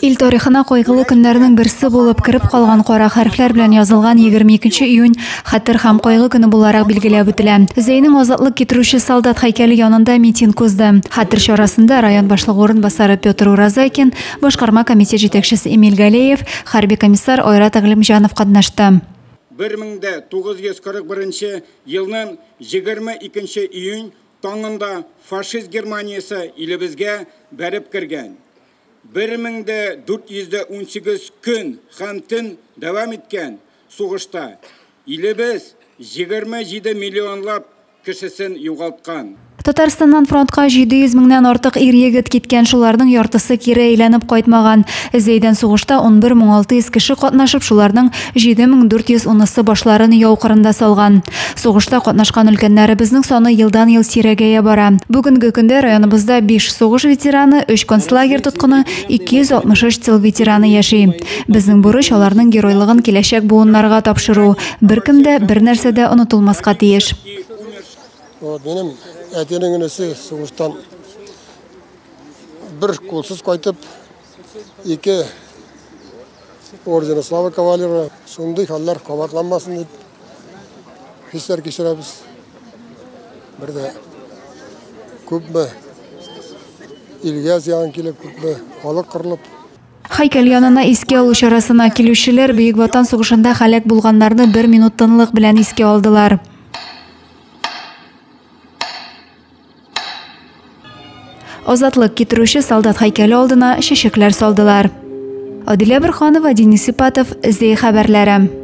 Ил тарихына кайгылы көннәрнең берсе булып кирип калган кара хәрефләр белән язылган 22 июнь хәтер һәм кайгы көне буларак билгеләп үтелә. Зәйнең азатлык китерүче солдат һәйкәле янында митинг узды. Хәтер чарасында район башлыгы орынбасары Петр Уразайкин, башкарма комитет җитәкчесе Эмиль Галеев, хәрби комиссар Айрат Әглимҗанов катнашты. 1941 елның 22 июнь таңында фашист Германиясы илебезгә бәреп кергән. 1418 көн һәм төн дәвам иткән сугышта илебез 27 миллионлап кешесен югалткан. Татарстаннан фронтка 700 меңнән артык ир-егет киткән, шуларның яртысы кире әйләнеп кайтмаган. Зәйдән сугышта 11600 кеше катнашып, шуларның 7410-сы башларын яу кырында салган. Сугышта катнашкан өлкәннәребезнең саны елдан-ел сирәгәя бара. Бүгенге көндә районыбызда 5 сугыш ветераны, 3 концлагерь тоткыны, 263 тыл ветераны яши. Безнең бурыч аларның геройлыгын киләчәк буыннарга тапшыру. Беркем дә бер нәрсәдә онытылмаска тиеш. Benim әтенің інісі соғыштан бір қолсыз қайтып, 2 ордені слава кавалері, сондай халлар қабатланмасын деп хистер кешірәбіз. Бірді көпмі илгә зиян келіп, көпмі халық қырылып. Һәйкәл янына искә алу чарасына килүчеләр Бөек Ватан сугышында һәлак булганнарны 1 минут тынлык белән искә алдылар. Азатлык китерүче солдат һәйкәле алдына чәчәкләр салдылар. Адилә Бирханова, Денис Ипатов, Зәй хәбәрләре.